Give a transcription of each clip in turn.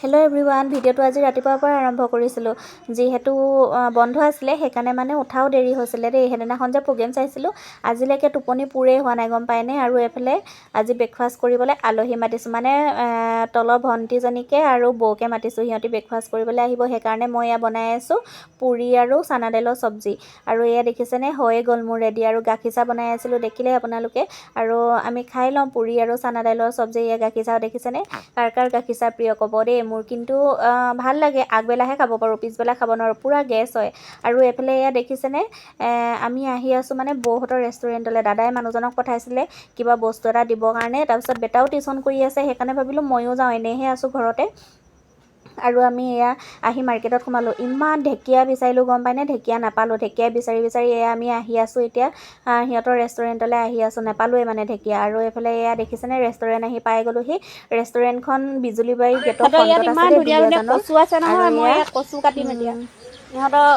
Hello' everyone, ভিডিঅ'টো আজি ৰাতিপুৱাৰ পৰা আৰম্ভ কৰিছিলোঁ যিহেতু বন্ধ আছিলে সেইকাৰণে মানে উঠাও দেৰি হৈছিলে দেই। সেইদিনাখন যে প্ৰগ্ৰেম চাইছিলোঁ আজিলৈকে টোপনি পূৰেই হোৱা নাই গম পায়নে। আৰু এইফালে আজি ব্ৰেকফাষ্ট কৰিবলৈ আলহী মাতিছোঁ, মানে তলৰ ভণ্টিজনীকে আৰু বৌকে মাতিছোঁ। সিহঁতি ব্ৰেকফাষ্ট কৰিবলৈ আহিব, সেইকাৰণে মই এয়া বনাই আছোঁ পুৰি আৰু চানা দাইলৰ চব্জি। আৰু এয়া দেখিছেনে হৈয়ে গ'ল মোৰ ৰেডি। আৰু গাখীৰ চাহ বনাই আছিলোঁ দেখিলে আপোনালোকে। আৰু আমি খাই লওঁ পুৰি আৰু চানা দাইলৰ চব্জি। এয়া গাখীৰ চাহ দেখিছেনে, কাৰ কাৰ গাখীৰ চাহ প্ৰিয় ক'ব দেই। মোৰ কিন্তু ভাল লাগে, আগবেলাহে খাব পাৰোঁ, পিছবেলা খাব নোৱাৰোঁ, পূৰা গেছ হয়। আৰু এইফালে এয়া দেখিছেনে আমি আহি আছোঁ মানে বৌহঁতৰ ৰেষ্টুৰেণ্টলৈ। দাদাই মানুহজনক পঠাইছিলে কিবা বস্তু এটা দিবৰ কাৰণে। তাৰপিছত বেটাও টিউশ্যন কৰি আছে, সেইকাৰণে ভাবিলোঁ ময়ো যাওঁ, এনেইহে আছোঁ ঘৰতে। আৰু আমি এয়া আহি মাৰ্কেটত সোমালোঁ। ইমান ঢেকীয়া বিচাৰিলোঁ গম পাইনে, ঢেকীয়া নাপালোঁ। ঢেকীয়া বিচাৰি বিচাৰি এয়া আমি আহি আছোঁ এতিয়া সিহঁতৰ ৰেষ্টুৰেণ্টলৈ আহি আছোঁ, নাপালোঁৱে মানে ঢেকীয়া। আৰু এইফালে এয়া দেখিছেনে ৰেষ্টুৰেণ্ট আহি পাই গ'লোহি। ৰেষ্টুৰেণ্টখন বিজুলীবাৰী গেটৰ ফ্ৰণ্টত আছে দেই, ধুনীয়া ধুনীয়া দুলীয়াজানৰ। কচু আছে আৰু নহয়, মই এয়া ইয়াত কচু কাটিম এতিয়া। ইহঁতৰ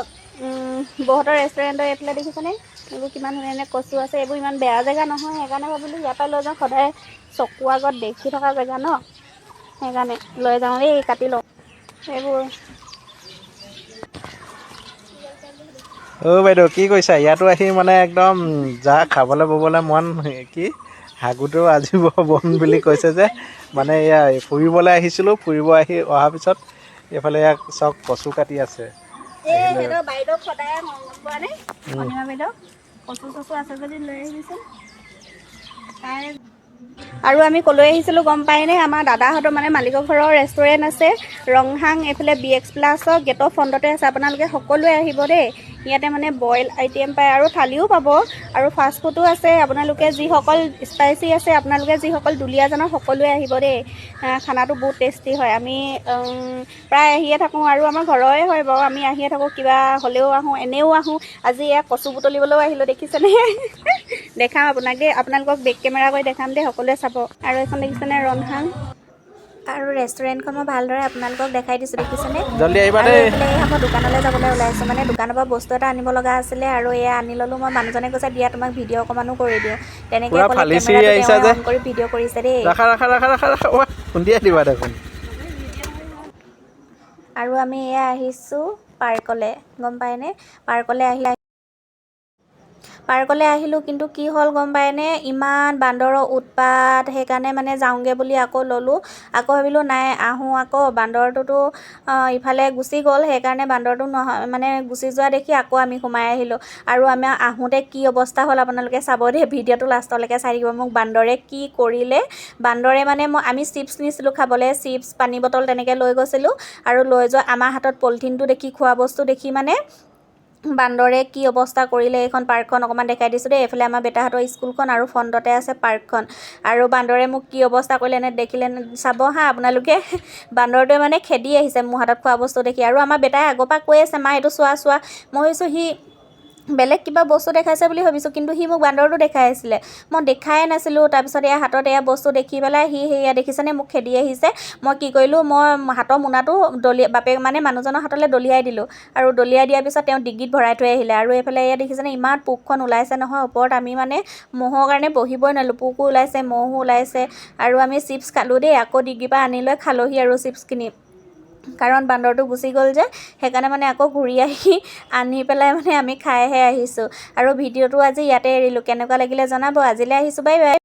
বৌহঁতৰ ৰেষ্টুৰেণ্টৰ এইফালে দেখিছেনে, এইবোৰ কিমান ধুনীয়া ধুনীয়া কচু আছে। এইবোৰ ইমান বেয়া জেগা নহয়, সেইকাৰণে ভাবিলোঁ ইয়াৰ পৰা লৈ যাওঁ, সদায় চকুৰ আগত দেখি থকা জেগা ন, সেইকাৰণে লৈ যাওঁ। এই কাটি লওঁ এইবোৰ। বাইদেউ কি কৰিছা? ইয়াতো আহি মানে একদম যা খাবলৈ ববলৈ মন কি হাগুটো আজি বন বুলি কৈছে যে, মানে এয়া ফুৰিবলৈ আহিছিলোঁ। ফুৰিব অহাৰ পিছত এইফালে ইয়াক চব কচু কাটি আছে। আহিলে সিহঁতৰ বাইদেউক সদায় মন পোৱা নাই, অনিমা বাইদেউ কচু চচু আছে যদি লৈ আহিবিচোন। আৰু আমি ক'লৈ আহিছিলোঁ গম পাইনে, আমাৰ দাদাহঁতৰ মানে মালিকৰ ঘৰৰ ৰেষ্টুৰেণ্ট আছে ৰংহাং, এইফালে BX প্লাছৰ গেটৰ ফ্ৰণ্টতে আছে। আপোনালোকে সকলোৱে আহিব দেই। ইয়াতে মানে বইল আইটেম পায় আৰু থালিও পাব আৰু ফাষ্ট ফুডো আছে। আপোনালোকে যিসকল স্পাইচি আছে, আপোনালোকে যিসকল দুলীয়াজানৰ, সকলোৱে আহিব দেই। খানাটো বহুত টেষ্টি হয়। আমি প্ৰায় আহিয়ে থাকোঁ আৰু আমাৰ ঘৰৰে হয় বাৰু। আমি আহিয়ে থাকোঁ, কিবা হ'লেও আহোঁ, এনেও আহোঁ। আজি এয়া কচু বুটলিবলৈও আহিলোঁ দেখিছেনে। দেখাম আপোনাক দেই, আপোনালোকক বেক কেমেৰা কৰি দেখাম দেই, সকলোৱে চাব। আৰু এখন দেখিছেনে ৰনহাং। আৰু ৰেষ্টুৰেণ্টখন মই ভালদৰে আপোনালোকক দেখাই দিছোঁ দেখিছেনে। জল্দি আহিবা আৰু দেই। এইফালে মই দোকানলৈ যাবলৈ ওলাইছোঁ, মানে দোকানৰ পৰা বস্তু এটা আনিব লগা আছিলে। আৰু এয়া আনি ল'লোঁ মই। মানুহজনে কৈছে দিয়া তোমাক ভিডিঅ' অকণমানো কৰি দিওঁ, তেনেকৈ পুৰা ক'লে। ফালি চিৰি কেমেৰাটো আহিছা তেওঁৱে যে, অন কৰি ভিডিঅ' কৰিছে দেই। ৰাখা ৰাখা ৰাখা ৰাখা ৰাখা খুন্দিয়াই দিবা দেখোন। আৰু আমি এয়া আহিছোঁ পাৰ্কলৈ গম পায়নে। পাৰ্কলৈ আহিলোঁ, কিন্তু কি হ'ল গম পায়নে, ইমান বান্দৰৰ উৎপাত। সেইকাৰণে মানে যাওঁগৈ বুলি আকৌ ল'লোঁ। আকৌ ভাবিলোঁ নাই আহোঁ আকৌ, বান্দৰটোতো ইফালে গুচি গ'ল। সেইকাৰণে বান্দৰটো মানে গুচি যোৱা দেখি আকৌ আমি সোমাই আহিলোঁ। আৰু আমাৰ আহোঁতে কি অৱস্থা হ'ল আপোনালোকে চাব দেই, ভিডিঅ'টো লাষ্টলৈকে চাই থাকিব। মোক বান্দৰে কি কৰিলে। বান্দৰে মানে আমি চিপছ নিছিলোঁ খাবলৈ, চিপছ পানী বটল তেনেকৈ লৈ গৈছিলোঁ। আৰু লৈ যোৱা আমাৰ হাতত পলিথিনটো দেখি, খোৱা বস্তু দেখি মানে বান্দৰে কি অৱস্থা কৰিলে। এইখন পাৰ্কখন অকণমান দেখাই দিছোঁ দেই। এইফালে আমাৰ বেটাহঁতৰ স্কুলখন আৰু ফ্ৰণ্টতে আছে পাৰ্কখন। আৰু বান্দৰে মোক কি অৱস্থা কৰিলে এনে দেখিলে চাব হা আপোনালোকে। বান্দৰটোৱে মানে খেদি আহিছে মোৰ হাতত খোৱা বস্তু দেখি। আৰু আমাৰ বেটাই আগৰ পৰা কৈ আছে মা এইটো চোৱা চোৱা। মই ভাবিছোঁ সি বেলেগ কিবা বস্তু দেখাইছে বুলি ভাবিছোঁ, কিন্তু সি মোক বান্দৰটো দেখাই আছিলে। মই দেখাই নাছিলোঁ। তাৰপিছত এয়া হাতত এয়া বস্তু দেখি পেলাই সি সেয়া দেখিছেনে মোক খেদি আহিছে। মই কি কৰিলোঁ, মই হাতৰ মোনাটো বাপেক মানে মানুহজনৰ হাতলৈ দলিয়াই দিলোঁ। আৰু দলিয়াই দিয়াৰ পিছত তেওঁ ডিগ্গিত ভৰাই থৈ আহিলে। আৰু এইফালে এয়া দেখিছেনে ইমান পোকখন ওলাইছে নহয় ওপৰত। আমি মানে মহৰ কাৰণে বহিবই নোৱাৰিলোঁ, পোকো ওলাইছে মহো ওলাইছে। আৰু আমি চিপছ খালোঁ দেই, আকৌ ডিগ্গিৰ পৰা আনি লৈ খালোঁহি আৰু চিপছখিনি। কাৰণ বান্দৰটো গুচি গ'ল যে, সেইকাৰণে মানে আকৌ ঘূৰি আনি পেলাই মানে আমি খাইহে আহিছোঁ। আৰু ভিডিঅ'টো আজি ইয়াতে এৰিলোঁ, কেনেকুৱা লাগিলে জনাব। আজিলৈ আহিছোঁ, বাই বাই।